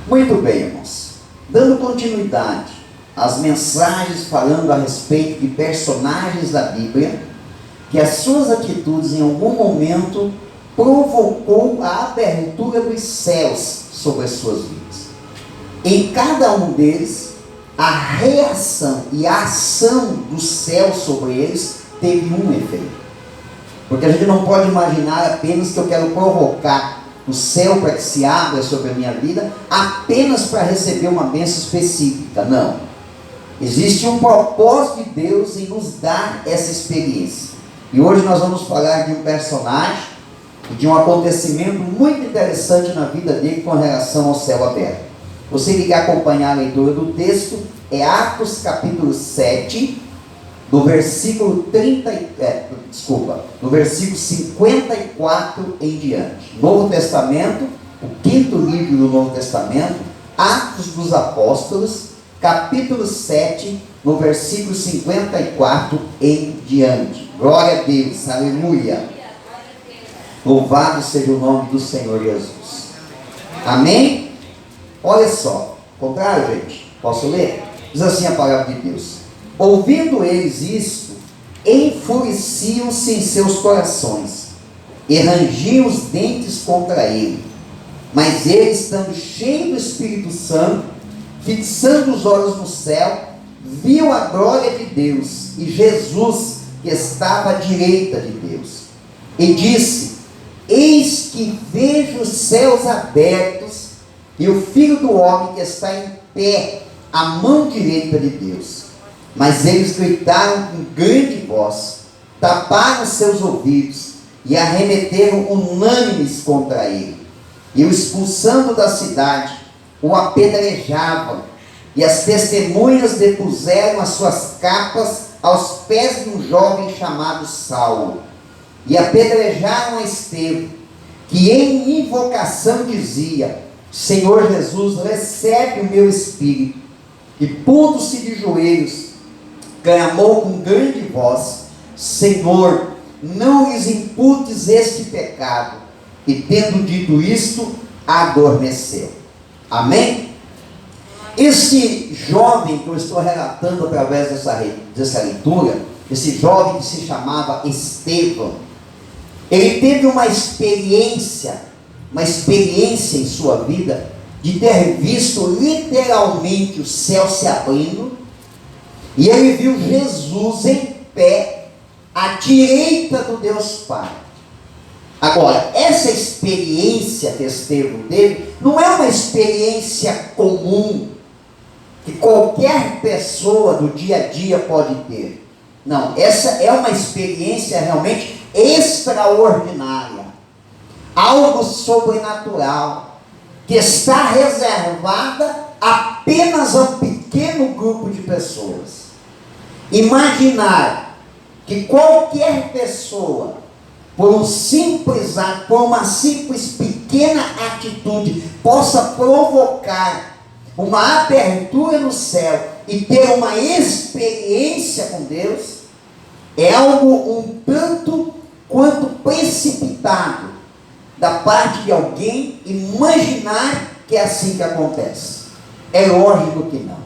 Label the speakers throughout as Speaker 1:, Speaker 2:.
Speaker 1: Muito bem, irmãos. Dando continuidade às mensagens falando a respeito de personagens da Bíblia, que as suas atitudes em algum momento provocou a abertura dos céus sobre as suas vidas. Em cada um deles, a reação e a ação do céu sobre eles teve um efeito. Porque a gente não pode imaginar apenas que eu quero provocar o céu para que se abra sobre a minha vida apenas para receber uma bênção específica. Não. Existe um propósito de Deus em nos dar essa experiência. E hoje nós vamos falar de um personagem e de um acontecimento muito interessante na vida dele com relação ao céu aberto. Você que quer acompanhar a leitura do texto, é Atos capítulo 7, do versículo do versículo 54 em diante. Novo Testamento, o quinto livro do Novo Testamento, Atos dos Apóstolos, capítulo 7, no versículo 54 em diante. Glória a Deus, aleluia. Louvado seja o nome do Senhor Jesus. Amém? Olha só, contrário, gente, posso ler? Diz assim a palavra de Deus: ouvindo eles isto, enfureciam-se em seus corações, e rangiam os dentes contra ele. Mas ele, estando cheio do Espírito Santo, fixando os olhos no céu, viu a glória de Deus, e Jesus, que estava à direita de Deus, e disse: eis que vejo os céus abertos, e o Filho do Homem que está em pé, à mão direita de Deus. Mas eles gritaram com grande voz, taparam seus ouvidos, e arremeteram unânimes contra ele. E o expulsando da cidade, o apedrejavam, e as testemunhas depuseram as suas capas aos pés de um jovem chamado Saulo. E apedrejaram a Estevão, que em invocação dizia: Senhor Jesus, recebe o meu espírito. E pondo-se de joelhos, clamou com grande voz: Senhor, não lhes imputes este pecado. E tendo dito isto, adormeceu. Amém? Esse jovem que eu estou relatando através dessa leitura, esse jovem que se chamava Estevão, ele teve uma experiência em sua vida de ter visto literalmente o céu se abrindo, e ele viu Jesus em pé à direita do Deus Pai. Agora, essa experiência que Estevão teve não é uma experiência comum que qualquer pessoa do dia a dia pode ter. Não, essa é uma experiência realmente extraordinária, algo sobrenatural, que está reservada apenas a um pequeno grupo de pessoas. Imaginar que qualquer pessoa, por uma simples pequena atitude, possa provocar uma abertura no céu e ter uma experiência com Deus, é algo um tanto quanto precipitado da parte de alguém imaginar que é assim que acontece. É lógico que não.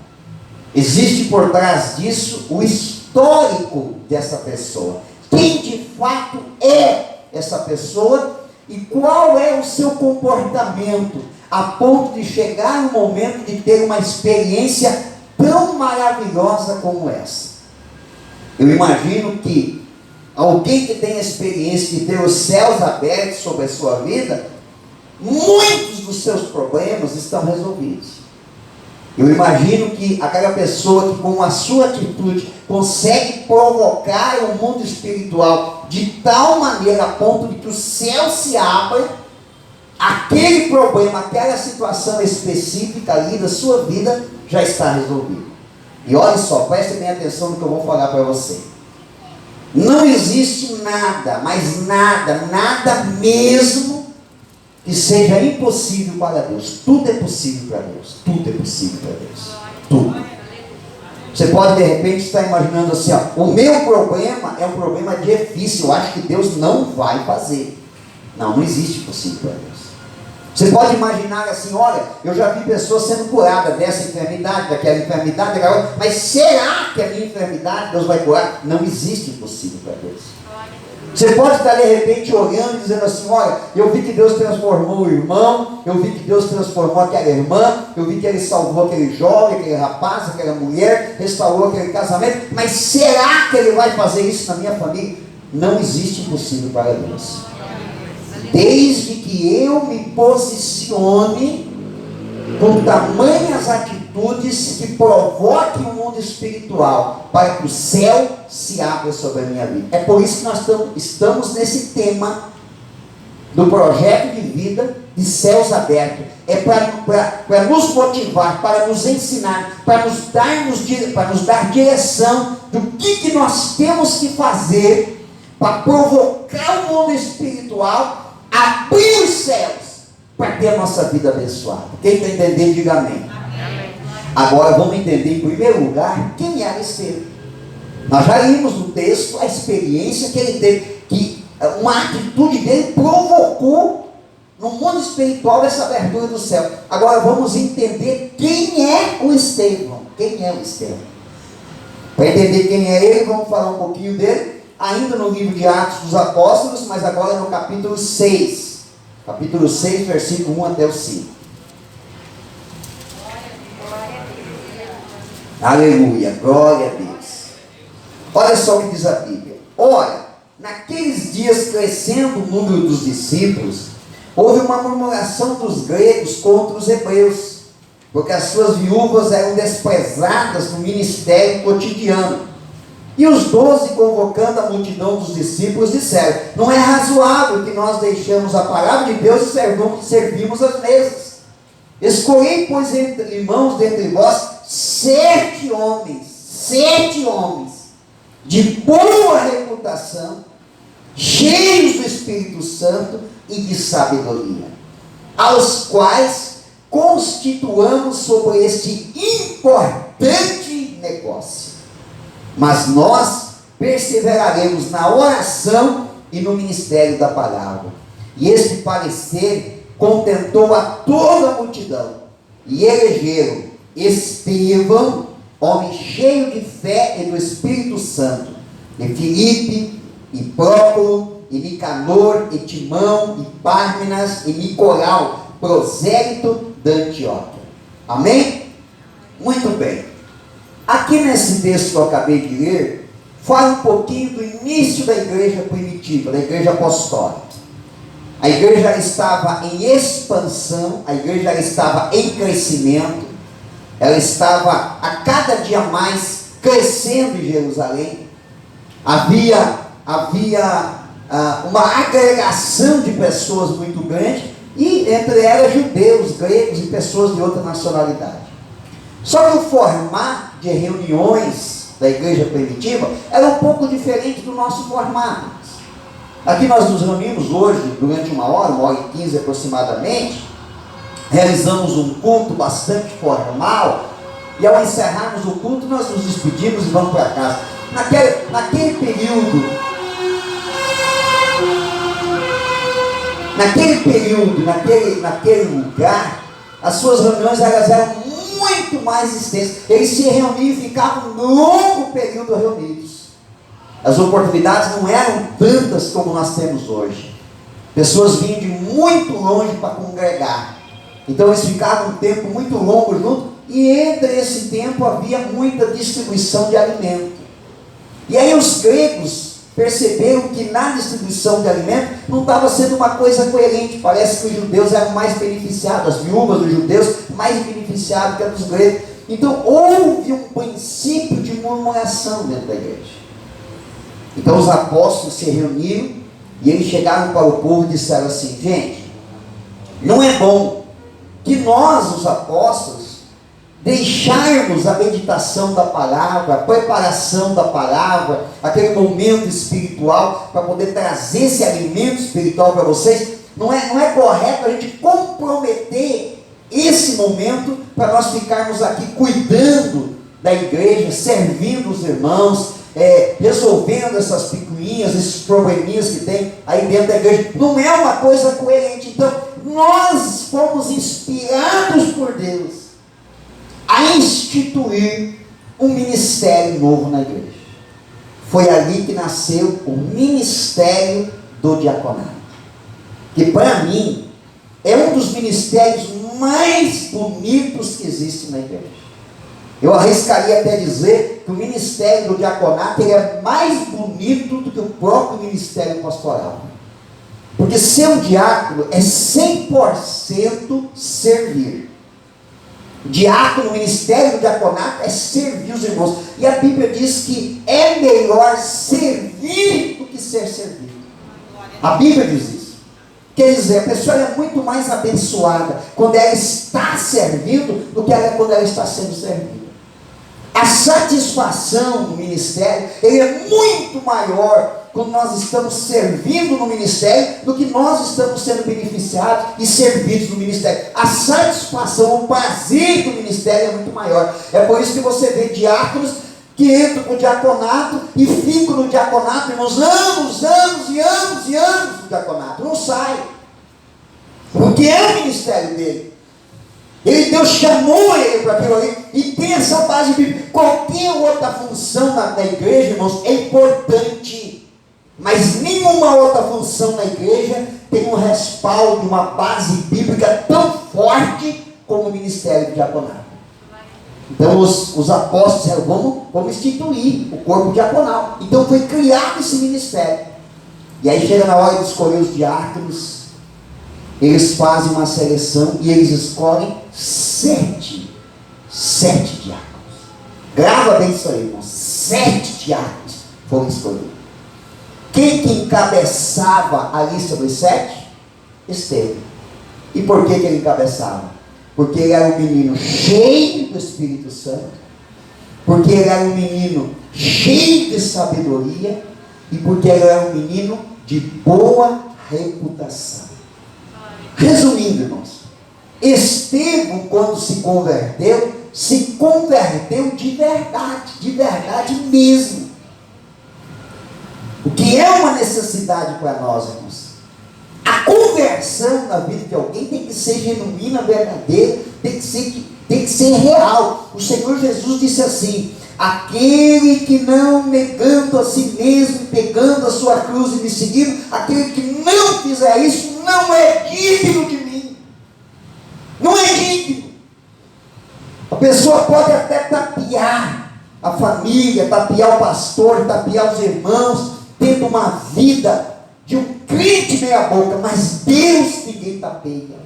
Speaker 1: Existe por trás disso o histórico dessa pessoa. Quem de fato é essa pessoa e qual é o seu comportamento a ponto de chegar no momento de ter uma experiência tão maravilhosa como essa. Eu imagino que alguém que tem a experiência de ter os céus abertos sobre a sua vida, muitos dos seus problemas estão resolvidos. Eu imagino que aquela pessoa que com a sua atitude consegue provocar o mundo espiritual de tal maneira a ponto de que o céu se abra, aquele problema, aquela situação específica ali da sua vida já está resolvido. E olha só, preste bem atenção no que eu vou falar para você. Não existe nada, mas nada mesmo que seja impossível para Deus. Tudo é possível para Deus. Tudo é possível para Deus. Tudo. Você pode de repente estar imaginando assim, ó, o meu problema é um problema difícil, eu acho que Deus não vai fazer. Não existe possível para Deus. Você pode imaginar assim, olha, eu já vi pessoas sendo curadas dessa enfermidade, daquela enfermidade, daquela outra, mas será que a minha enfermidade Deus vai curar? Não existe impossível para Deus. Você pode estar de repente olhando e dizendo assim, olha, eu vi que Deus transformou o irmão, eu vi que Deus transformou aquela irmã, eu vi que Ele salvou aquele jovem, aquele rapaz, aquela mulher, restaurou aquele casamento, mas será que Ele vai fazer isso na minha família? Não existe impossível para Deus. Desde que eu me posicione com tamanhas atitudes que provoquem o mundo espiritual para que o céu se abra sobre a minha vida. É por isso que nós estamos nesse tema do projeto de vida de céus abertos. É para nos motivar, para nos ensinar, para nos dar direção do que nós temos que fazer para provocar o mundo espiritual, abrir os céus para ter a nossa vida abençoada. Quem está entendendo, diga amém. Agora vamos entender em primeiro lugar quem era Estevão. Nós já vimos no texto a experiência que ele teve, que uma atitude dele provocou no mundo espiritual essa abertura do céu. Agora vamos entender quem é o Estevão. Quem é o Estevão? Para entender quem é ele, vamos falar um pouquinho dele ainda no livro de Atos dos Apóstolos, mas agora no capítulo 6. Capítulo 6, versículo 1 até o 5. Aleluia, glória a Deus. Olha só o que diz a Bíblia. Ora, naqueles dias, crescendo o número dos discípulos, houve uma murmuração dos gregos contra os hebreus, porque as suas viúvas eram desprezadas no ministério cotidiano. E os 12, convocando a multidão dos discípulos, disseram: não é razoável que nós deixemos a palavra de Deus e servimos as mesas. Escolhei, pois, irmãos, dentre vós, 7 homens, de boa reputação, cheios do Espírito Santo e de sabedoria, aos quais constituamos sobre este importante negócio. Mas nós perseveraremos na oração e no ministério da palavra. E este parecer contentou a toda a multidão. E elegeram Estevão, homem cheio de fé e do Espírito Santo, e Filipe, e Prócoro, e Nicanor, e Timão, e Pármenas, e Nicolau, prosélito da Antioquia. Amém? Muito bem. Aqui nesse texto que eu acabei de ler, fala um pouquinho do início da igreja primitiva, da igreja apostólica. A igreja estava em expansão, a igreja estava em crescimento, ela estava a cada dia mais crescendo em Jerusalém. Havia uma agregação de pessoas muito grande, e entre elas judeus, gregos e pessoas de outra nacionalidade. Só que o formato de reuniões da igreja primitiva era um pouco diferente do nosso formato. Aqui nós nos reunimos hoje durante 1h15 aproximadamente, realizamos um culto bastante formal, e ao encerrarmos o culto nós nos despedimos e vamos para casa. Naquele período, naquele lugar, as suas reuniões elas eram muito mais extensas. Eles se reuniam e ficavam um longo período reunidos. As oportunidades não eram tantas como nós temos hoje. Pessoas vinham de muito longe para congregar. Então eles ficavam um tempo muito longo juntos, e entre esse tempo havia muita distribuição de alimento. E aí os gregos perceberam que na distribuição de alimento não estava sendo uma coisa coerente. Parece que os judeus eram mais beneficiados, as viúvas dos judeus mais beneficiadas que a dos gregos. Então houve um princípio de murmuração dentro da igreja. Então os apóstolos se reuniram e eles chegaram para o povo e disseram assim: gente, não é bom que nós, os apóstolos, deixarmos a meditação da palavra, a preparação da palavra, aquele momento espiritual para poder trazer esse alimento espiritual para vocês. Não é correto a gente comprometer esse momento para nós ficarmos aqui cuidando da igreja, servindo os irmãos, resolvendo essas picuinhas, esses probleminhas que tem aí dentro da igreja. Não é uma coisa coerente. Então nós fomos inspirados por Deus a instituir um ministério novo na igreja. Foi ali que nasceu o ministério do diaconato, que para mim é um dos ministérios mais bonitos que existe na igreja. Eu arriscaria até dizer que o ministério do diaconato ele é mais bonito do que o próprio ministério pastoral. Porque ser um diácono é 100% servir. O diácono, o ministério do diaconato é servir os irmãos. E a Bíblia diz que é melhor servir do que ser servido. A Bíblia diz isso. Quer dizer, a pessoa é muito mais abençoada quando ela está servindo do que quando ela está sendo servida. A satisfação no ministério ele é muito maior quando nós estamos servindo no ministério do que nós estamos sendo beneficiados e servidos no ministério. A satisfação, o prazer do ministério é muito maior. É por isso que você vê diáconos que entram no diaconato e ficam no diaconato, irmãos, anos no diaconato, não sai, porque é o ministério dele. Deus chamou ele para aquilo ali e tem essa base bíblica. Qualquer outra função na igreja, irmãos, é importante, mas nenhuma outra função na igreja tem um respaldo, uma base bíblica tão forte como o ministério do diaconato. Então os apóstolos disseram, vamos instituir o corpo diaconal. Então foi criado esse ministério. E aí chega na hora de escolher os diáconos, eles fazem uma seleção e eles escolhem 7 diáconos. Grava bem isso aí, irmãos. 7 diáconos foram escolhidos. Quem que encabeçava a lista dos 7? Estevão. E por que ele encabeçava? Porque ele era um menino cheio do Espírito Santo, porque ele era um menino cheio de sabedoria e porque ele era um menino de boa reputação. Resumindo, irmãos, Estevão, quando se converteu de verdade mesmo. O que é uma necessidade para nós, irmãos? A conversão na vida de alguém tem que ser genuína, verdadeira, tem que ser real. O Senhor Jesus disse assim: aquele que não negando a si mesmo, pegando a sua cruz e me seguindo, aquele que não fizer isso, não é digno de mim. Não é digno. A pessoa pode até tapear a família, tapear o pastor, tapear os irmãos, tendo uma vida de um crente meia boca, mas Deus ninguém tapeia.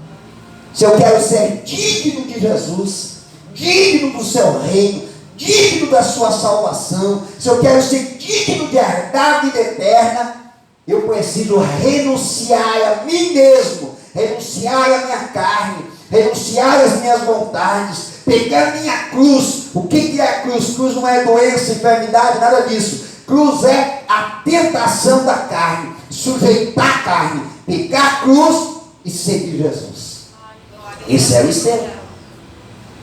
Speaker 1: Se eu quero ser digno de Jesus, digno do seu reino, digno da sua salvação, se eu quero ser digno de herdar a vida eterna, eu preciso renunciar a mim mesmo, renunciar à minha carne, renunciar às minhas vontades, pegar a minha cruz. O que é a cruz? Cruz não é doença, enfermidade, nada disso. Cruz é a tentação da carne, sujeitar a carne, pegar a cruz e seguir Jesus. Esse é o Estevão.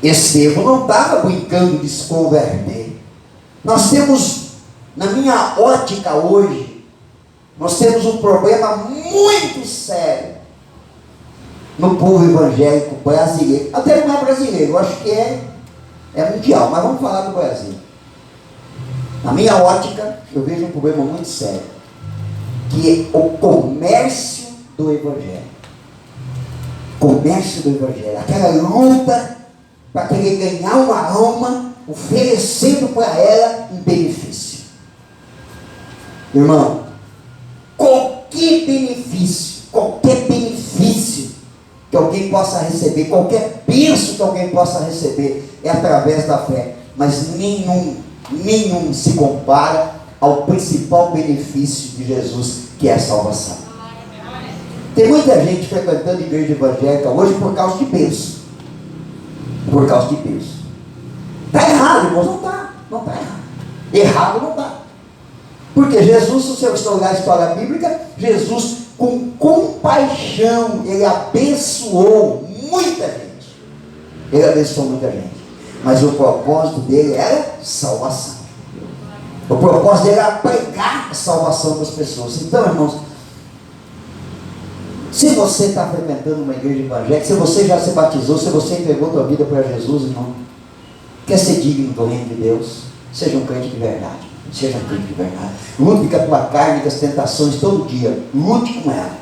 Speaker 1: Estevão não estava brincando de se converter. Nós temos, na minha ótica hoje, nós temos um problema muito sério no povo evangélico brasileiro. Até não é brasileiro, eu acho que é mundial, mas vamos falar do Brasil. Na minha ótica, eu vejo um problema muito sério, que é o comércio do evangelho. Comércio do evangelho, aquela luta para querer ganhar uma alma, oferecendo para ela um benefício. Irmão, qualquer benefício que alguém possa receber, qualquer bênção que alguém possa receber, é através da fé, mas nenhum se compara ao principal benefício de Jesus, que é a salvação. Tem muita gente frequentando igreja evangélica hoje por causa de bênção. Por causa de bênção. Está errado, irmãos? Não está errado. Errado não está. Porque Jesus, se você olhar a história bíblica, Jesus, com compaixão, ele abençoou muita gente. Ele abençoou muita gente. Mas o propósito dele era salvação. O propósito dele era pregar a salvação das pessoas. Então, irmãos, Se você está frequentando uma igreja evangélica, se você já se batizou, se você entregou sua vida para Jesus, irmão, quer ser digno do reino de Deus, seja um crente de verdade. Seja um crente de verdade. Lute com a tua carne, com as tentações todo dia. Lute com ela.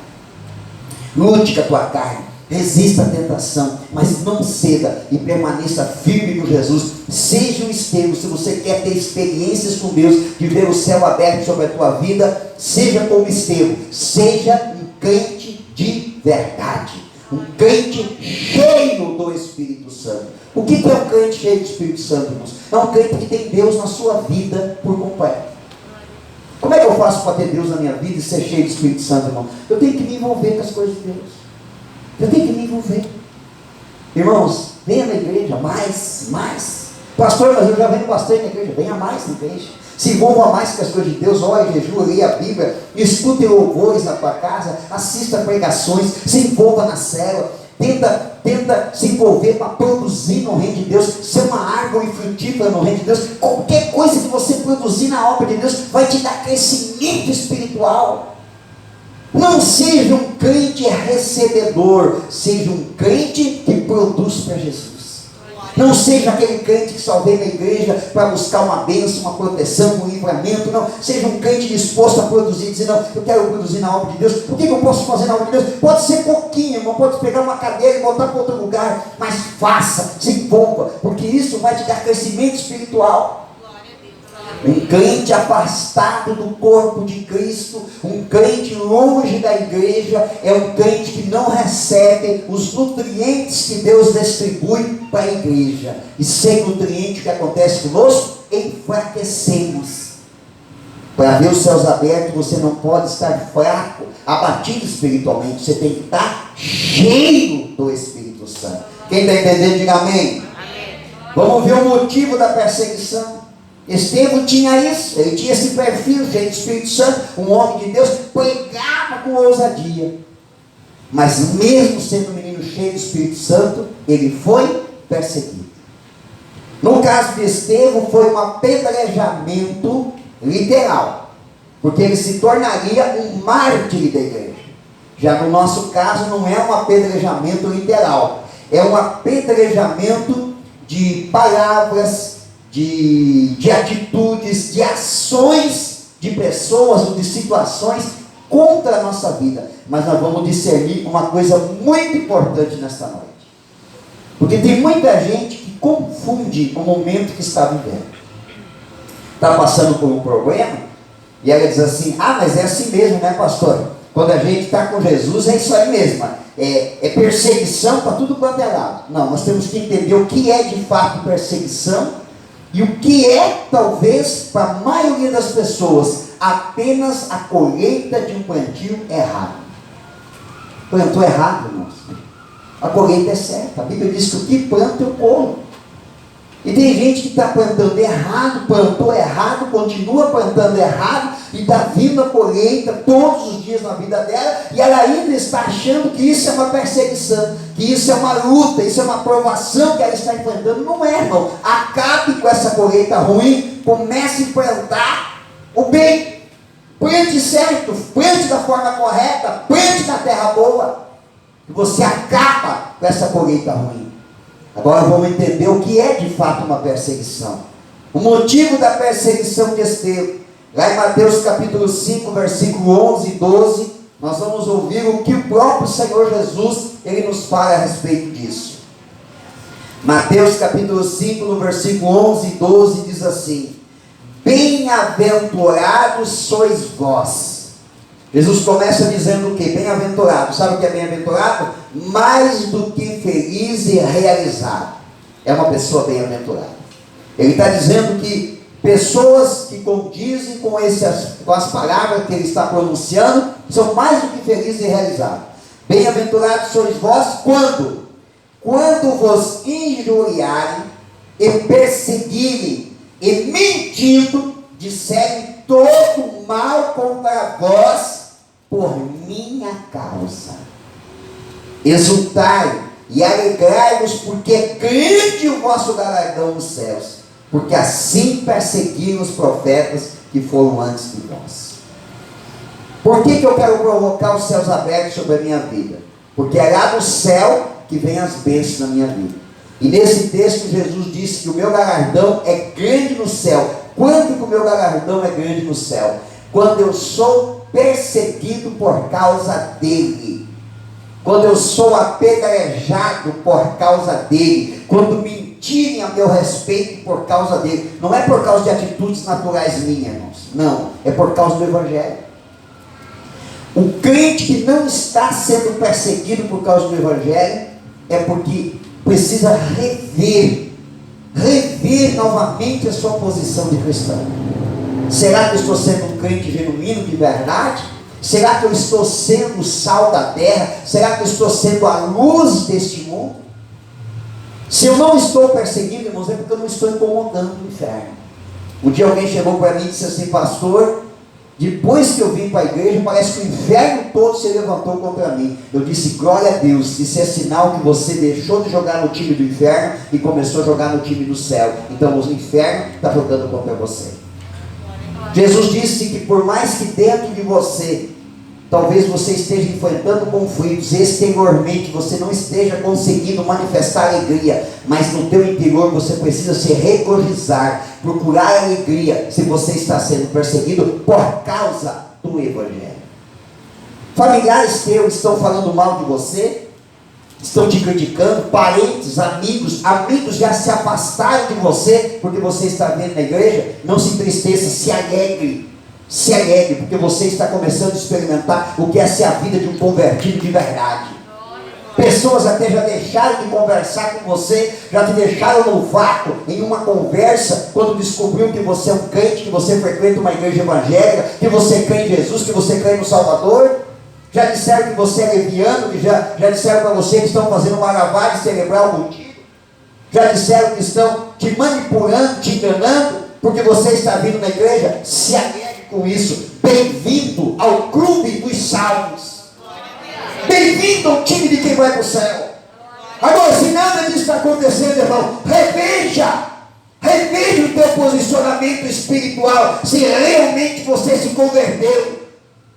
Speaker 1: Lute com a tua carne. Resista à tentação, mas não ceda e permaneça firme com Jesus. Seja um Estevão. Se você quer ter experiências com Deus, de ver o céu aberto sobre a tua vida, seja como Estevão. Seja um crente de verdade. Um crente cheio do Espírito Santo. O que é um crente cheio do Espírito Santo, irmãos? É um crente que tem Deus na sua vida por completo. Como é que eu faço para ter Deus na minha vida e ser cheio do Espírito Santo, irmão? Eu tenho que me envolver com as coisas de Deus. Eu tenho que me envolver. Irmãos, venha na igreja, mais. Pastor, mas eu já venho bastante na igreja. Venha mais na igreja. Se envolva mais com as coisas de Deus. Ore, jejua, leia a Bíblia. Escute louvores na tua casa. Assista pregações. Se envolva na célula. Tenta se envolver para produzir no reino de Deus. Ser uma árvore frutífera no reino de Deus. Qualquer coisa que você produzir na obra de Deus vai te dar crescimento espiritual. Não seja um crente recebedor, seja um crente que produz para Jesus. Não seja aquele crente que só vem na igreja para buscar uma bênção, uma proteção, um livramento. Não, seja um crente disposto a produzir, dizer, não, eu quero produzir na obra de Deus. O que eu posso fazer na obra de Deus? Pode ser pouquinho, irmão, pode pegar uma cadeira e botar para outro lugar, mas faça, se envolva, porque isso vai te dar crescimento espiritual. Um crente afastado do corpo de Cristo, um crente longe da igreja, é um crente que não recebe os nutrientes que Deus distribui para a igreja. E sem nutriente, o que acontece conosco? Enfraquecemos. Para ver os céus abertos, você não pode estar fraco, abatido espiritualmente. Você tem que estar cheio do Espírito Santo. Quem está entendendo, diga amém. Vamos ver o motivo da perseguição. Estevão tinha isso, ele tinha esse perfil, cheio do Espírito Santo, um homem de Deus, pregava com ousadia. Mas mesmo sendo um menino cheio do Espírito Santo, ele foi perseguido. No caso de Estevão, foi um apedrejamento literal, porque ele se tornaria um mártir da igreja. Já no nosso caso, não é um apedrejamento literal, é um apedrejamento de palavras, de atitudes, de ações de pessoas ou de situações contra a nossa vida. Mas nós vamos discernir uma coisa muito importante nesta noite, porque tem muita gente que confunde o momento que está vivendo. Está passando por um problema e ela diz assim, mas é assim mesmo, né, pastor? Quando a gente está com Jesus é isso aí mesmo, é perseguição para tudo quanto é lado. Não, nós temos que entender o que é de fato perseguição e o que é, talvez, para a maioria das pessoas, apenas a colheita de um plantio errado. Plantou errado, irmãos. A colheita é certa. A Bíblia diz que o que planta eu colho. E tem gente que está plantando errado, plantou errado, continua plantando errado, e está vindo a colheita todos os dias na vida dela, e ela ainda está achando que isso é uma perseguição, que isso é uma luta, isso é uma provação que ela está enfrentando. Não é, irmão. Acabe com essa colheita ruim, comece a plantar o bem. Plante certo, plante da forma correta, plante na terra boa, e você acaba com essa colheita ruim. Agora vamos entender o que é de fato uma perseguição. O motivo da perseguição de Estevão. Lá em Mateus capítulo 5, versículo 11 e 12, nós vamos ouvir o que o próprio Senhor Jesus, ele nos fala a respeito disso. Mateus capítulo 5, no versículo 11 e 12, diz assim: bem-aventurados sois vós. Jesus começa dizendo o que? Bem-aventurado. Sabe o que é bem-aventurado? Mais do que feliz e realizado. É uma pessoa bem-aventurada. Ele está dizendo que pessoas que condizem com as palavras que ele está pronunciando são mais do que felizes e realizados. Bem-aventurados sois vós quando? Quando vos injuriarem e perseguirem e mentindo disserem todo mal contra vós por minha causa. Exultai e alegrai-vos, porque é grande o vosso galardão nos céus, porque assim perseguiram os profetas que foram antes de vós. Por que eu quero provocar os céus abertos sobre a minha vida? Porque é lá do céu que vem as bênçãos na minha vida. E nesse texto Jesus disse que o meu galardão é grande no céu. Quando que o meu galardão é grande no céu? Quando eu sou perseguido por causa dele. Quando eu sou apedrejado por causa dele. Quando mentirem a meu respeito por causa dele. Não é por causa de atitudes naturais minhas, irmãos. Não, é por causa do Evangelho. O crente que não está sendo perseguido por causa do Evangelho é porque precisa rever novamente a sua posição de cristão. Será que eu estou sendo um crente genuíno de verdade? Será que eu estou sendo o sal da terra? Será que eu estou sendo a luz deste mundo? Se eu não estou perseguindo, irmãos, é porque eu não estou incomodando o inferno. Um dia alguém chegou para mim e disse assim: pastor, depois que eu vim para a igreja, parece que o inferno todo se levantou contra mim. Eu disse: glória a Deus, isso é sinal que você deixou de jogar no time do inferno e começou a jogar no time do céu. Então o inferno está jogando contra você. Jesus disse que por mais que dentro de você, talvez você esteja enfrentando conflitos, exteriormente você não esteja conseguindo manifestar alegria, mas no teu interior você precisa se regozijar, procurar alegria, se você está sendo perseguido por causa do Evangelho. Familiares teus estão falando mal de você, estão te criticando, parentes, amigos já se afastaram de você, porque você está vendo na igreja. Não se entristeça, se alegre, porque você está começando a experimentar o que é ser a vida de um convertido de verdade. Pessoas até já deixaram de conversar com você, já te deixaram no vácuo em uma conversa, quando descobriu que você é um crente, que você frequenta uma igreja evangélica, que você crê em Jesus, que você crê no Salvador. Já disseram que você é leviano, que já disseram para você que estão fazendo uma lavagem cerebral contigo. Já disseram que estão te manipulando, te enganando, porque você está vindo na igreja. Se alegre com isso. Bem-vindo ao clube dos salvos. Bem-vindo ao time de quem vai para o céu. Agora, se nada disso está acontecendo, irmão, reveja o teu posicionamento espiritual, se realmente você se converteu.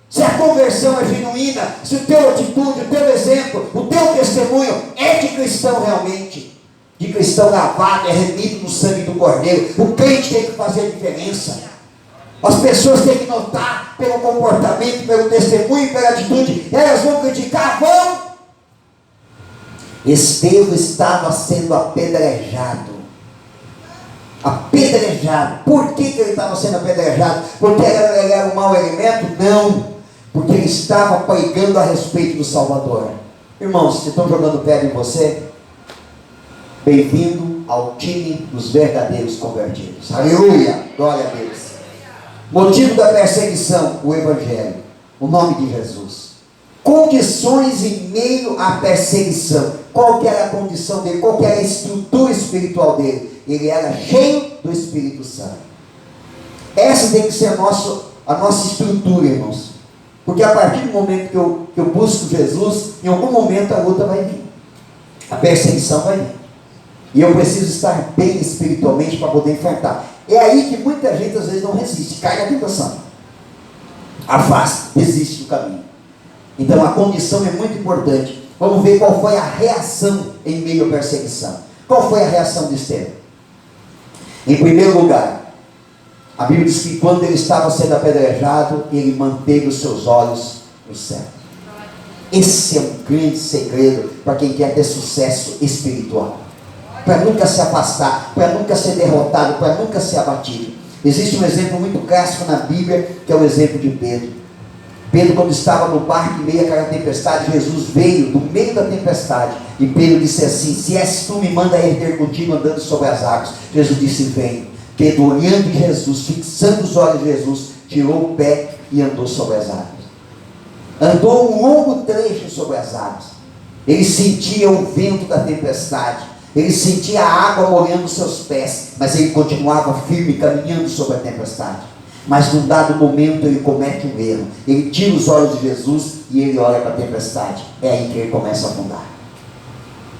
Speaker 1: Se a conversão é genuína, se o teu atitude, o teu exemplo, o teu testemunho é de cristão realmente, de cristão lavado, é remido no sangue do Cordeiro. O crente tem que fazer a diferença. As pessoas têm que notar pelo comportamento, pelo testemunho, pela atitude. Elas vão criticar, vão. Estevão estava sendo apedrejado. Por que ele estava sendo apedrejado? Porque ele era um mau elemento? Não. Porque ele estava pregando a respeito do Salvador. Irmãos, se estão jogando pedra em você, bem-vindo ao time dos verdadeiros convertidos. Aleluia, glória a Deus. Motivo da perseguição: o Evangelho, o nome de Jesus. Condições em meio à perseguição. Qual que era a condição dele? Qual que era a estrutura espiritual dele? Ele era cheio do Espírito Santo. Essa tem que ser a nossa estrutura, irmãos. Porque a partir do momento que eu busco Jesus, em algum momento a luta vai vir. A perseguição vai vir. E eu preciso estar bem espiritualmente para poder enfrentar. É aí que muita gente às vezes não resiste, cai na tentação. Afasta, desiste do caminho. Então a condição é muito importante. Vamos ver qual foi a reação em meio à perseguição. Qual foi a reação de Estevão? Em primeiro lugar, a Bíblia diz que quando ele estava sendo apedrejado, ele manteve os seus olhos no céu. Esse é um grande segredo para quem quer ter sucesso espiritual. Para nunca se afastar, para nunca ser derrotado, para nunca ser abatido. Existe um exemplo muito clássico na Bíblia, que é o exemplo de Pedro. Pedro, quando estava no barco em meio àquela tempestade, Jesus veio do meio da tempestade, e Pedro disse assim: se és tu, me manda erguer contigo andando sobre as águas. Jesus disse: vem. Pedro, olhando em Jesus, fixando os olhos em Jesus, tirou o pé e andou sobre as águas. Andou um longo trecho sobre as águas. Ele sentia o vento da tempestade, ele sentia a água molhando os seus pés, mas ele continuava firme, caminhando sobre a tempestade. Mas num dado momento ele comete um erro. Ele tira os olhos de Jesus e ele olha para a tempestade. É aí que ele começa a afundar.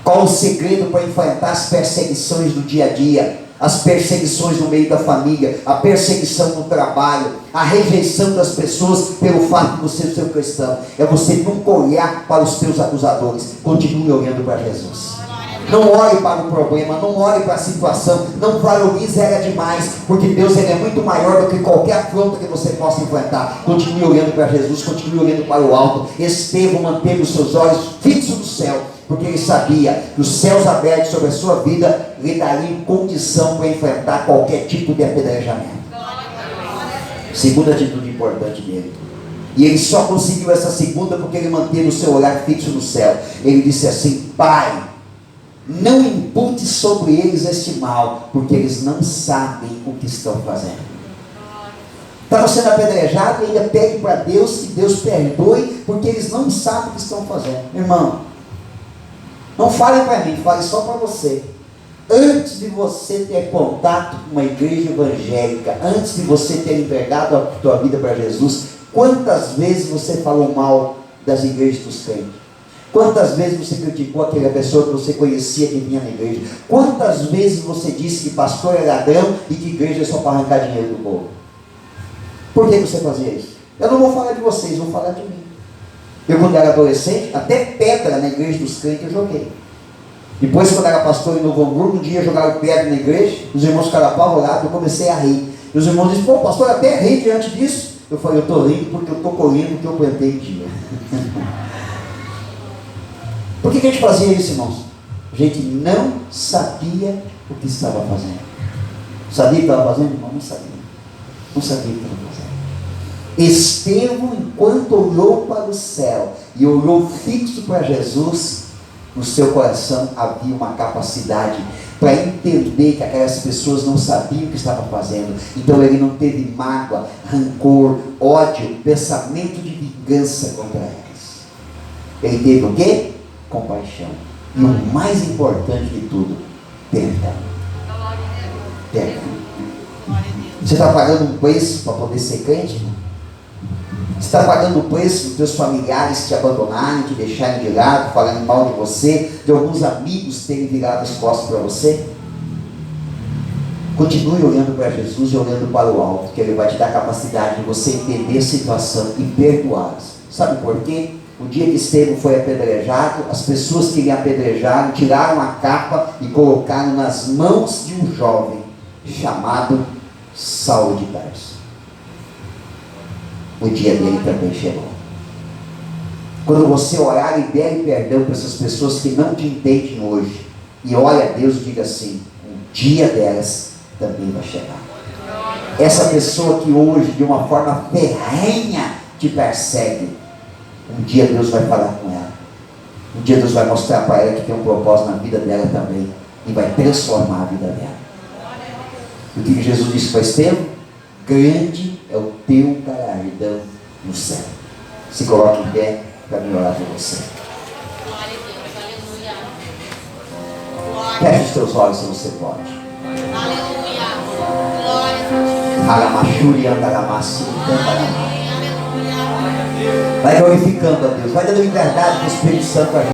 Speaker 1: Qual o segredo para enfrentar as perseguições do dia a dia? as perseguições no meio da família, a perseguição no trabalho, a rejeição das pessoas pelo fato de você ser cristão. É você nunca olhar para os teus acusadores. Continue olhando para Jesus. Não olhe para o problema, não olhe para a situação, não valorize ela demais, porque Deus ele é muito maior do que qualquer afronta que você possa enfrentar. Continue olhando para Jesus, continue olhando para o alto. Estevão manteve os seus olhos fixos no céu, porque ele sabia que os céus abertos sobre a sua vida lhe dariam condição para enfrentar qualquer tipo de apedrejamento. Segunda atitude importante dele. E ele só conseguiu essa segunda porque ele manteve o seu olhar fixo no céu. Ele disse assim: Pai, não impute sobre eles este mal, porque eles não sabem o que estão fazendo. Estava sendo apedrejado e ainda pede para Deus que Deus perdoe, porque eles não sabem o que estão fazendo. Irmão, não fale para mim, fale só para você. Antes de você ter contato com uma igreja evangélica, antes de você ter entregado a tua vida para Jesus, quantas vezes você falou mal das igrejas dos crentes? Quantas vezes você criticou aquela pessoa que você conhecia que vinha na igreja? Quantas vezes você disse que pastor é ladrão e que igreja é só para arrancar dinheiro do povo? Por que você fazia isso? Eu não vou falar de vocês, vou falar de mim. Eu, quando era adolescente, até pedra na igreja dos crentes eu joguei. Depois, quando era pastor em Novo Hamburgo, um dia jogaram pedra na igreja, os irmãos ficaram apavorados, eu comecei a rir. E os irmãos disseram: pô, pastor, até ri diante disso. Eu falei: eu estou rindo porque eu estou colhendo o que eu plantei um dia. Por que a gente fazia isso, irmãos? A gente não sabia o que estava fazendo. Sabia o que estava fazendo, irmão? Não sabia. Não sabia o que estava fazendo. Estevão, enquanto olhou para o céu e olhou fixo para Jesus, no seu coração havia uma capacidade para entender que aquelas pessoas não sabiam o que estavam fazendo. Então ele não teve mágoa, rancor, ódio, pensamento de vingança contra elas. Ele teve o quê? Compaixão. E o mais importante de tudo, perdão. Perdão. Você está pagando um preço para poder ser crente? Não? Você está pagando o preço dos teus familiares te abandonarem, te deixarem de lado, falando mal de você, de alguns amigos terem virado as costas para você? Continue olhando para Jesus e olhando para o alto, que Ele vai te dar a capacidade de você entender a situação e perdoá-los. Sabe por quê? O dia que Estevão foi apedrejado, as pessoas que lhe apedrejaram tiraram a capa e colocaram nas mãos de um jovem chamado Saulo de Tarso. O dia dele também chegou. Quando você orar, libere perdão para essas pessoas que não te entendem hoje, e olha a Deus e diga assim: o dia delas também vai chegar. Essa pessoa que hoje de uma forma ferrenha te persegue, um dia Deus vai falar com ela. Um dia Deus vai mostrar para ela que tem um propósito na vida dela também, e vai transformar a vida dela. O que Jesus disse para Estevão? Grande é o teu galardão no céu. Se coloque em pé para me orar por você. Feche os teus olhos se você pode. Vai glorificando a Deus, vai dando liberdade para o Espírito Santo a gente.